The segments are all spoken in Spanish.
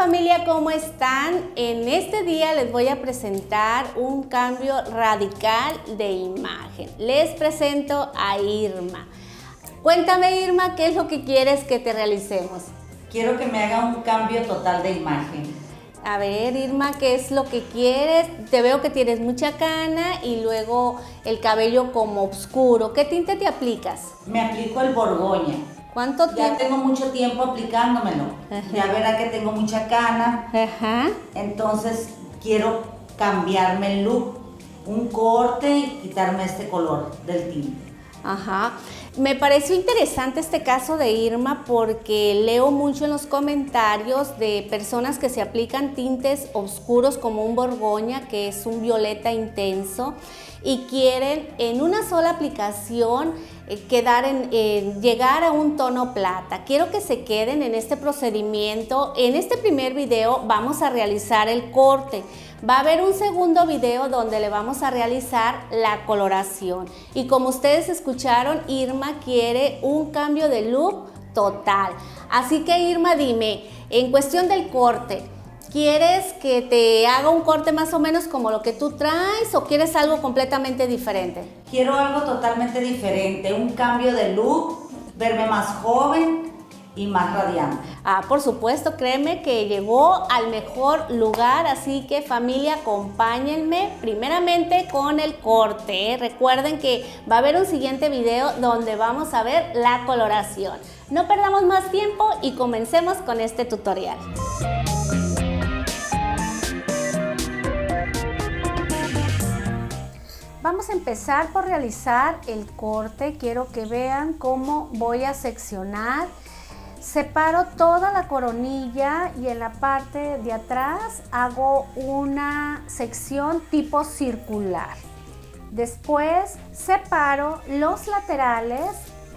familia, ¿cómo están? En este día les voy a presentar un cambio radical de imagen. Les presento a Irma. Cuéntame, Irma, ¿qué es lo que quieres que te realicemos? Quiero que me haga un cambio total de imagen. A ver, Irma, ¿qué es lo que quieres? Te veo que tienes mucha cana y luego el cabello como oscuro. ¿Qué tinte te aplicas? Me aplico el Borgoña. ¿Cuánto tiempo? Ya tengo mucho tiempo aplicándomelo. Ajá. Ya verá que tengo mucha cana. Ajá. Entonces quiero cambiarme el look, un corte y quitarme este color del tinte. Ajá. Me pareció interesante este caso de Irma porque leo mucho en los comentarios de personas que se aplican tintes oscuros como un Borgoña, que es un violeta intenso, y quieren en una sola aplicación llegar a un tono plata. Quiero que se queden en este procedimiento. En este primer video vamos a realizar el corte. Va a haber un segundo video donde le vamos a realizar la coloración. Y como ustedes escucharon, Irma quiere un cambio de look total. Así que Irma, dime, en cuestión del corte, ¿quieres que te haga un corte más o menos como lo que tú traes o quieres algo completamente diferente? Quiero algo totalmente diferente, un cambio de look, verme más joven y más radiante. Por supuesto, créeme que llegó al mejor lugar, así que familia, acompáñenme primeramente con el corte. Recuerden que va a haber un siguiente video donde vamos a ver la coloración. No perdamos más tiempo y comencemos con este tutorial. Vamos a empezar por realizar el corte. Quiero que vean cómo voy a seccionar. Separo toda la coronilla y en la parte de atrás hago una sección tipo circular. Después separo los laterales.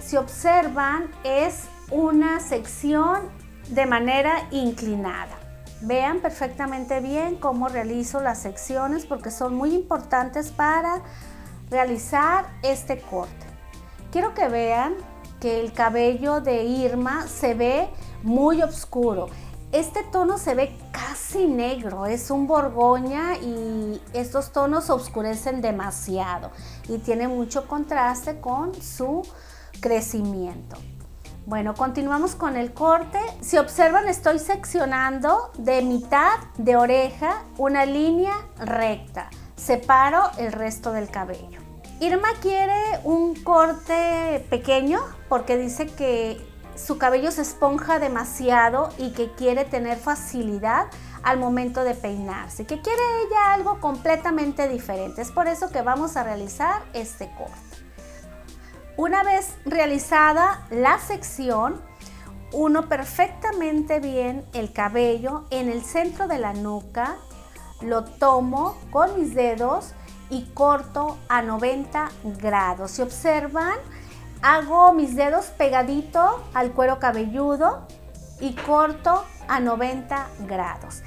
Si observan, es una sección de manera inclinada. Vean perfectamente bien cómo realizo las secciones porque son muy importantes para realizar este corte. Quiero que vean que el cabello de Irma se ve muy oscuro. Este tono se ve casi negro, es un Borgoña y estos tonos oscurecen demasiado y tiene mucho contraste con su crecimiento. Bueno, continuamos con el corte. Si observan, estoy seccionando de mitad de oreja una línea recta. Separo el resto del cabello. Irma quiere un corte pequeño porque dice que su cabello se esponja demasiado y que quiere tener facilidad al momento de peinarse, que quiere ella algo completamente diferente. Es por eso que vamos a realizar este corte. Una vez realizada la sección, uno perfectamente bien el cabello en el centro de la nuca, lo tomo con mis dedos y corto a 90 grados. Si observan, hago mis dedos pegadito al cuero cabelludo y corto a 90 grados.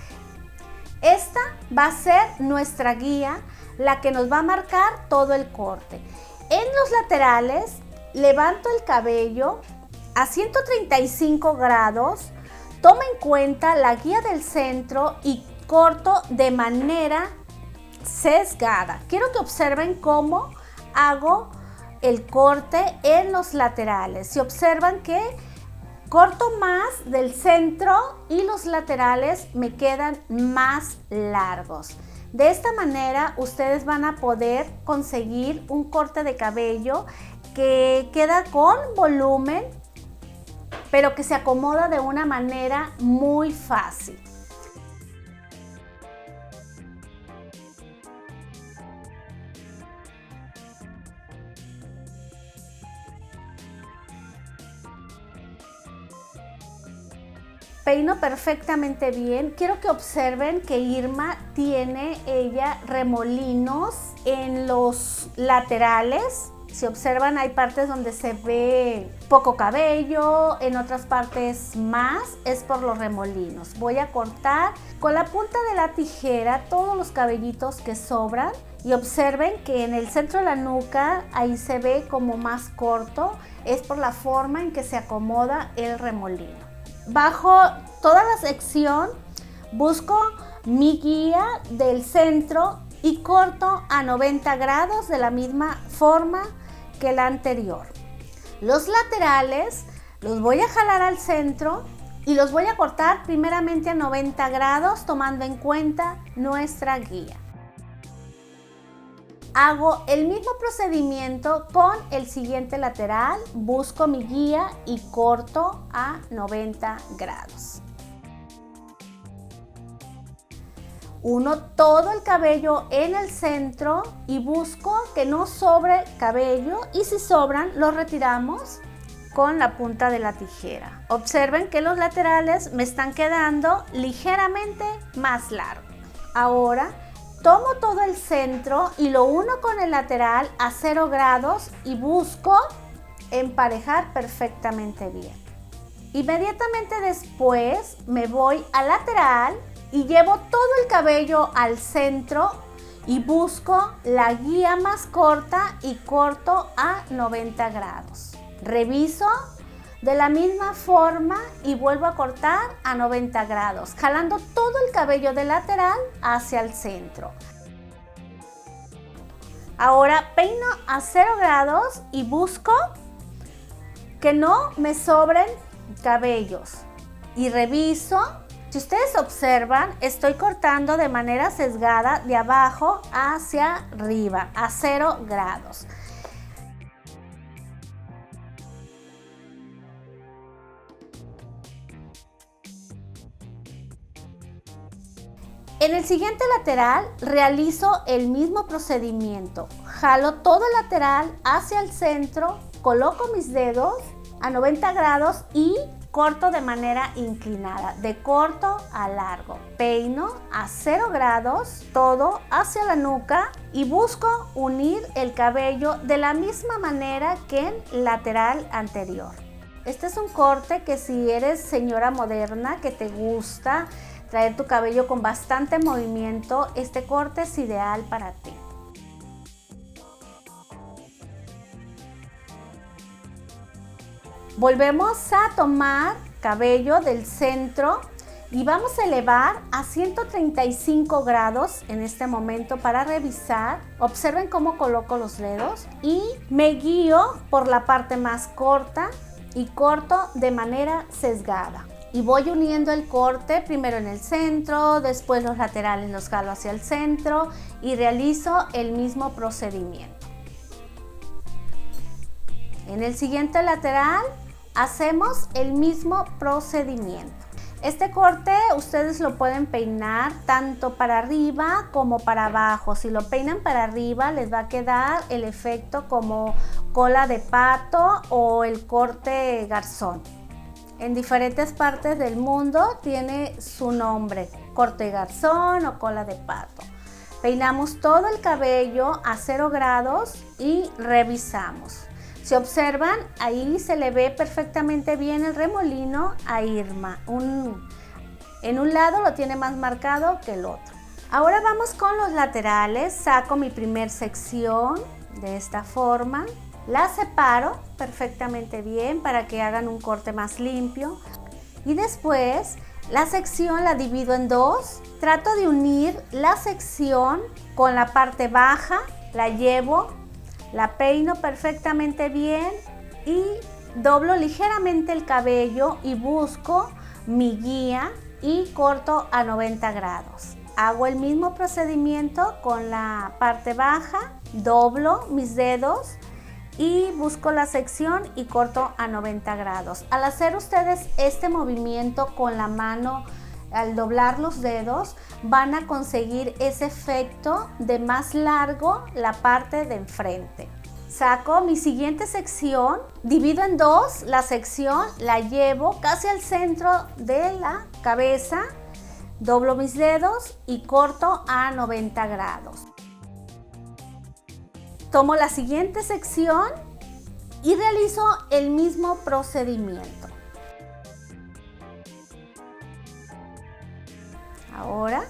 Esta va a ser nuestra guía, la que nos va a marcar todo el corte. En los laterales levanto el cabello a 135 grados, toma en cuenta la guía del centro y corto de manera sesgada. Quiero que observen cómo hago el corte en los laterales. Si observan que corto más del centro y los laterales me quedan más largos. De esta manera ustedes van a poder conseguir un corte de cabello que queda con volumen, pero que se acomoda de una manera muy fácil. Peino perfectamente bien. Quiero que observen que Irma tiene remolinos en los laterales. Si observan, hay partes donde se ve poco cabello, en otras partes más, es por los remolinos. Voy a cortar con la punta de la tijera todos los cabellitos que sobran y observen que en el centro de la nuca ahí se ve como más corto, es por la forma en que se acomoda el remolino. Bajo toda la sección Busco mi guía del centro y corto a 90 grados de la misma forma que la anterior. Los laterales los voy a jalar al centro y los voy a cortar primeramente a 90 grados tomando en cuenta nuestra guía. Hago el mismo procedimiento con el siguiente lateral, busco mi guía y corto a 90 grados. Uno todo el cabello en el centro y busco que no sobre cabello, y si sobran los retiramos con la punta de la tijera. Observen que los laterales me están quedando ligeramente más largos. Ahora tomo todo el centro y lo uno con el lateral a 0 grados y busco emparejar perfectamente bien. Inmediatamente después me voy al lateral y llevo todo el cabello al centro y busco la guía más corta y corto a 90 grados. Reviso de la misma forma y vuelvo a cortar a 90 grados, jalando todo el cabello del lateral hacia el centro. Ahora peino a 0 grados y busco que no me sobren cabellos y reviso. Si ustedes observan, estoy cortando de manera sesgada de abajo hacia arriba a 0 grados. En el siguiente lateral realizo el mismo procedimiento. Jalo todo el lateral hacia el centro, coloco mis dedos a 90 grados y corto de manera inclinada, de corto a largo. Peino a 0 grados, todo hacia la nuca y busco unir el cabello de la misma manera que el lateral anterior. Este es un corte que si eres señora moderna, que te gusta traer tu cabello con bastante movimiento, este corte es ideal para ti. Volvemos a tomar cabello del centro y vamos a elevar a 135 grados en este momento para revisar. Observen cómo coloco los dedos y me guío por la parte más corta y corto de manera sesgada. Y voy uniendo el corte primero en el centro, después los laterales los jalo hacia el centro y realizo el mismo procedimiento. En el siguiente lateral hacemos el mismo procedimiento. Este corte ustedes lo pueden peinar tanto para arriba como para abajo. Si lo peinan para arriba les va a quedar el efecto como cola de pato o el corte garzón. En diferentes partes del mundo tiene su nombre, corte garzón o cola de pato. Peinamos todo el cabello a 0 grados y revisamos. Si observan, ahí se le ve perfectamente bien el remolino a Irma. En un lado lo tiene más marcado que el otro. Ahora vamos con los laterales. Saco mi primer sección de esta forma. La separo perfectamente bien para que hagan un corte más limpio. Y después la sección la divido en dos. Trato de unir la sección con la parte baja. La llevo, la peino perfectamente bien y doblo ligeramente el cabello y busco mi guía y corto a 90 grados. Hago el mismo procedimiento con la parte baja, doblo mis dedos y busco la sección y corto a 90 grados. Al hacer ustedes este movimiento con la mano, al doblar los dedos, van a conseguir ese efecto de más largo la parte de enfrente. Saco mi siguiente sección, divido en dos la sección, la llevo casi al centro de la cabeza, doblo mis dedos y corto a 90 grados. Tomo la siguiente sección y realizo el mismo procedimiento. Ahora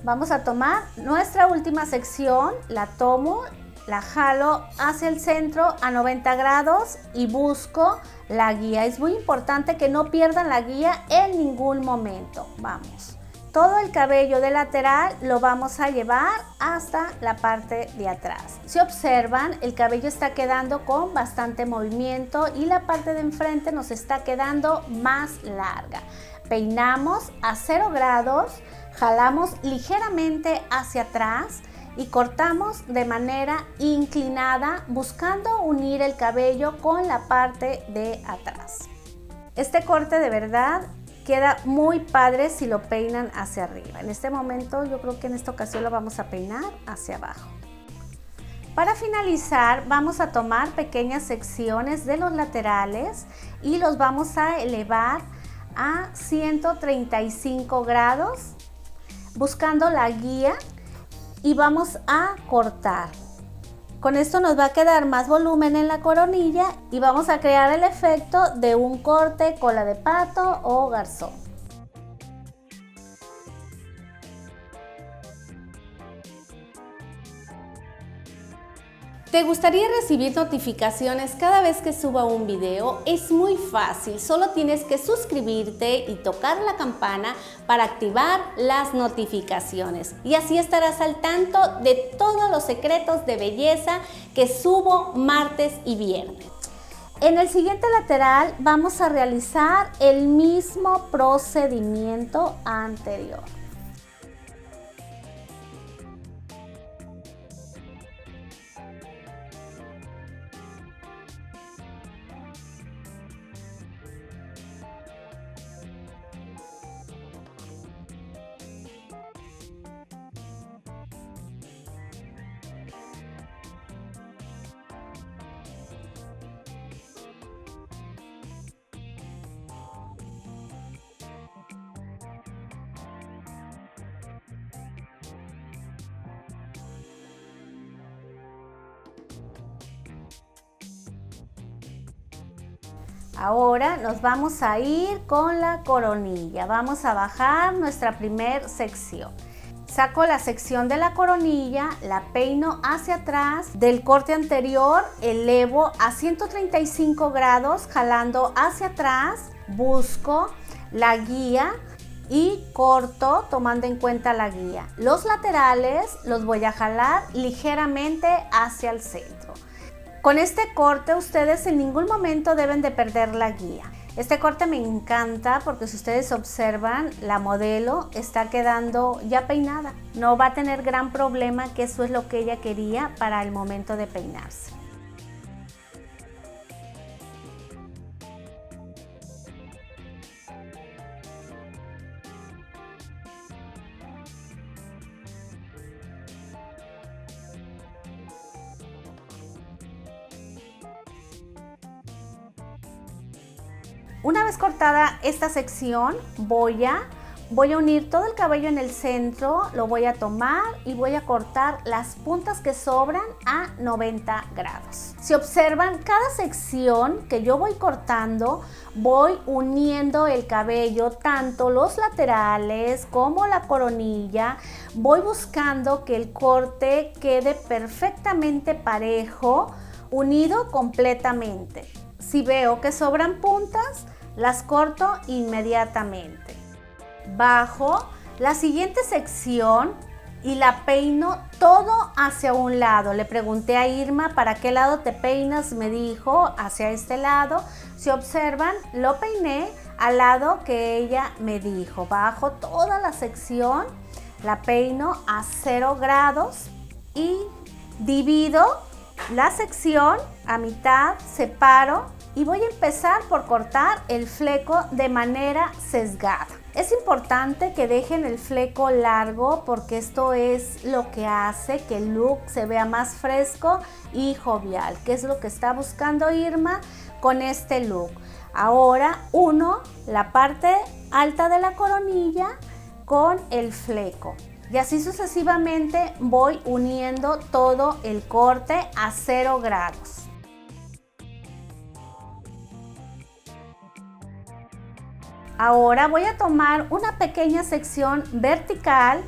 vamos a tomar nuestra última sección, la tomo, la jalo hacia el centro a 90 grados y busco la guía. Es muy importante que no pierdan la guía en ningún momento. Vamos. Todo el cabello de lateral lo vamos a llevar hasta la parte de atrás. Si observan, el cabello está quedando con bastante movimiento y la parte de enfrente nos está quedando más larga. Peinamos a 0 grados, jalamos ligeramente hacia atrás y cortamos de manera inclinada, buscando unir el cabello con la parte de atrás. Este corte de verdad queda muy padre si lo peinan hacia arriba. En este momento yo creo que en esta ocasión lo vamos a peinar hacia abajo. Para finalizar vamos a tomar pequeñas secciones de los laterales y los vamos a elevar a 135 grados buscando la guía y vamos a cortar. Con esto nos va a quedar más volumen en la coronilla y vamos a crear el efecto de un corte cola de pato o garzón. ¿Te gustaría recibir notificaciones cada vez que suba un video? Es muy fácil, solo tienes que suscribirte y tocar la campana para activar las notificaciones. Y así estarás al tanto de todos los secretos de belleza que subo martes y viernes. En el siguiente lateral vamos a realizar el mismo procedimiento anterior. Ahora nos vamos a ir con la coronilla. Vamos a bajar nuestra primer sección. Saco la sección de la coronilla, la peino hacia atrás. Del corte anterior elevo a 135 grados, jalando hacia atrás. Busco la guía y corto tomando en cuenta la guía. Los laterales los voy a jalar ligeramente hacia el centro. Con este corte ustedes en ningún momento deben de perder la guía. Este corte me encanta porque si ustedes observan, la modelo está quedando ya peinada. No va a tener gran problema, que eso es lo que ella quería para el momento de peinarse. Una vez cortada esta sección, voy a unir todo el cabello en el centro, lo voy a tomar y voy a cortar las puntas que sobran a 90 grados. Si observan, cada sección que yo voy cortando, voy uniendo el cabello, tanto los laterales como la coronilla. Voy buscando que el corte quede perfectamente parejo, unido completamente. Si veo que sobran puntas, las corto inmediatamente. Bajo la siguiente sección y la peino todo hacia un lado. Le pregunté a Irma, ¿para qué lado te peinas? Me dijo, hacia este lado. Si observan, lo peiné al lado que ella me dijo. Bajo toda la sección, la peino a 0 grados y divido la sección a mitad, separo y voy a empezar por cortar el fleco de manera sesgada. Es importante que dejen el fleco largo porque esto es lo que hace que el look se vea más fresco y jovial, que es lo que está buscando Irma con este look. Ahora uno la parte alta de la coronilla con el fleco. Y así sucesivamente voy uniendo todo el corte a 0 grados. Ahora voy a tomar una pequeña sección vertical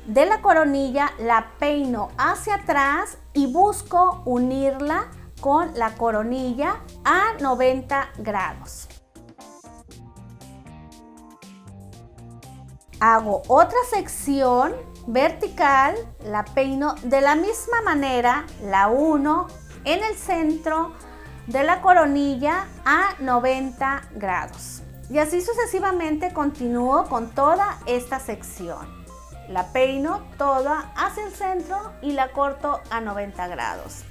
de la coronilla, la peino hacia atrás y busco unirla con la coronilla a 90 grados. Hago otra sección vertical, la peino de la misma manera, la uno en el centro de la coronilla a 90 grados. Y así sucesivamente continúo con toda esta sección. La peino toda hacia el centro y la corto a 90 grados.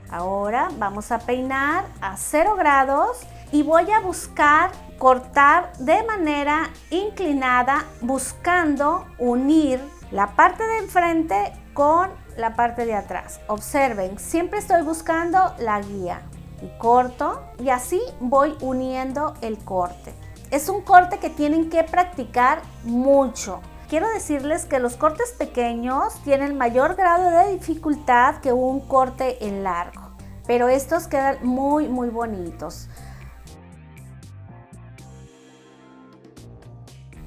Ahora vamos a peinar a 0 grados y voy a buscar cortar de manera inclinada, buscando unir la parte de enfrente con la parte de atrás. Observen, siempre estoy buscando la guía y corto, y así voy uniendo el corte. Es un corte que tienen que practicar mucho. Quiero decirles que los cortes pequeños tienen mayor grado de dificultad que un corte en largo, pero estos quedan muy bonitos.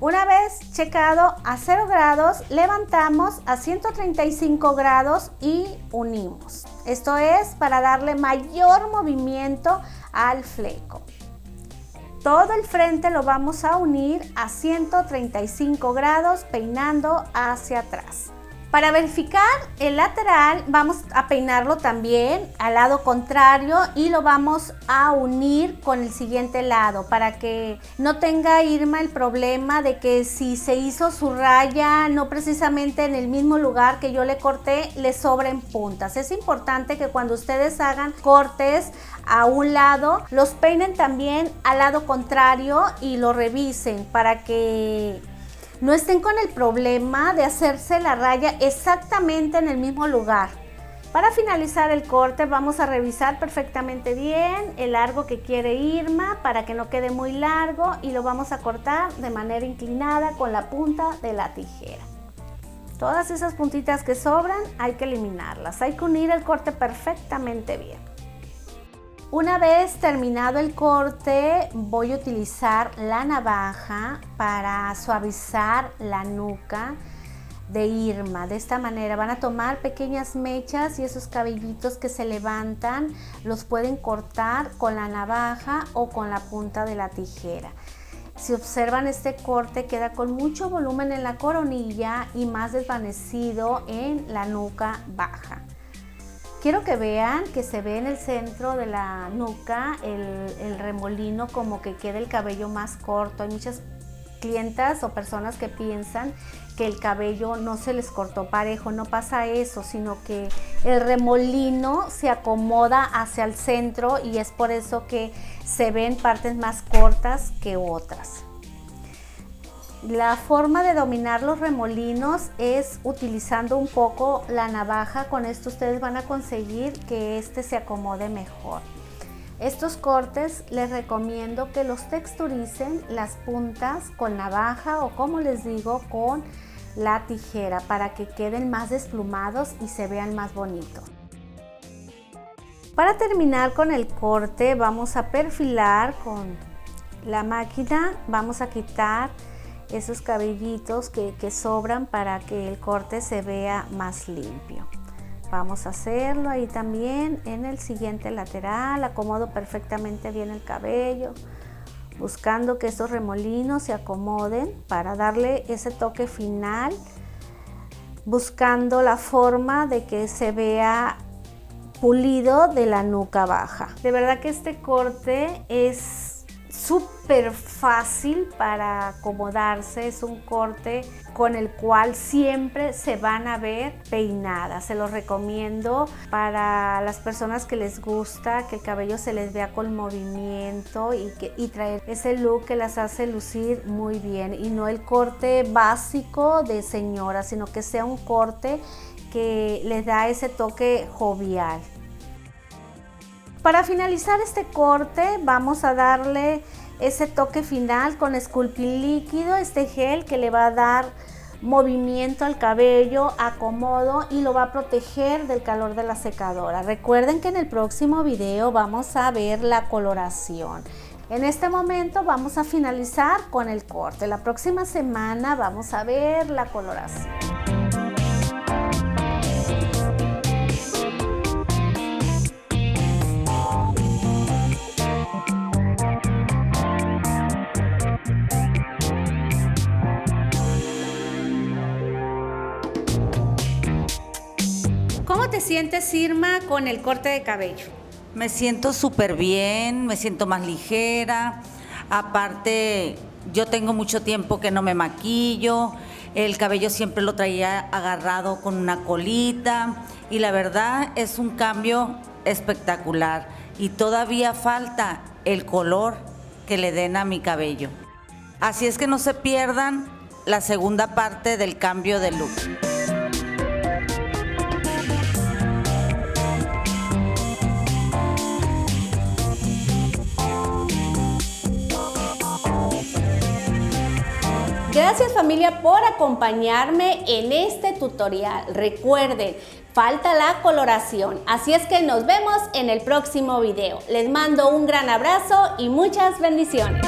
Una vez checado a 0 grados, levantamos a 135 grados y unimos. Esto es para darle mayor movimiento al fleco. Todo el frente lo vamos a unir a 135 grados, peinando hacia atrás. Para verificar el lateral, vamos a peinarlo también al lado contrario y lo vamos a unir con el siguiente lado para que no tenga Irma el problema de que si se hizo su raya no precisamente en el mismo lugar que yo le corté, le sobren puntas. Es importante que cuando ustedes hagan cortes a un lado, los peinen también al lado contrario y lo revisen para que no estén con el problema de hacerse la raya exactamente en el mismo lugar. Para finalizar el corte vamos a revisar perfectamente bien el largo que quiere Irma para que no quede muy largo, y lo vamos a cortar de manera inclinada con la punta de la tijera. Todas esas puntitas que sobran hay que eliminarlas, hay que unir el corte perfectamente bien. Una vez terminado el corte, voy a utilizar la navaja para suavizar la nuca de Irma. De esta manera van a tomar pequeñas mechas y esos cabellitos que se levantan los pueden cortar con la navaja o con la punta de la tijera. Si observan, este corte queda con mucho volumen en la coronilla y más desvanecido en la nuca baja. Quiero que vean que se ve en el centro de la nuca el remolino, como que queda el cabello más corto. Hay muchas clientas o personas que piensan que el cabello no se les cortó parejo. No pasa eso, sino que el remolino se acomoda hacia el centro y es por eso que se ven partes más cortas que otras. La forma de dominar los remolinos es utilizando un poco la navaja. Con esto ustedes van a conseguir que este se acomode mejor. Estos cortes les recomiendo que los texturicen las puntas con navaja o, como les digo, con la tijera para que queden más desplumados y se vean más bonitos. Para terminar con el corte vamos a perfilar con la máquina, vamos a quitar esos cabellitos que sobran para que el corte se vea más limpio. Vamos a hacerlo ahí también en el siguiente lateral. Acomodo perfectamente bien el cabello, buscando que estos remolinos se acomoden para darle ese toque final, buscando la forma de que se vea pulido de la nuca baja. De verdad que este corte es súper fácil para acomodarse, es un corte con el cual siempre se van a ver peinadas. Se los recomiendo para las personas que les gusta que el cabello se les vea con movimiento y traer ese look que las hace lucir muy bien, y no el corte básico de señora, sino que sea un corte que les da ese toque jovial. Para finalizar este corte vamos a darle ese toque final con Sculpting líquido, este gel que le va a dar movimiento al cabello, acomodo y lo va a proteger del calor de la secadora. Recuerden que en el próximo video vamos a ver la coloración. En este momento vamos a finalizar con el corte. La próxima semana vamos a ver la coloración. te sientes, Irma, con el corte de cabello? Me siento súper bien, me siento más ligera. Aparte, yo tengo mucho tiempo que no me maquillo, el cabello siempre lo traía agarrado con una colita y la verdad es un cambio espectacular y todavía falta el color que le den a mi cabello. Así es que no se pierdan la segunda parte del cambio de look. Gracias, familia, por acompañarme en este tutorial. Recuerden, falta la coloración, así es que nos vemos en el próximo video. Les mando un gran abrazo y muchas bendiciones.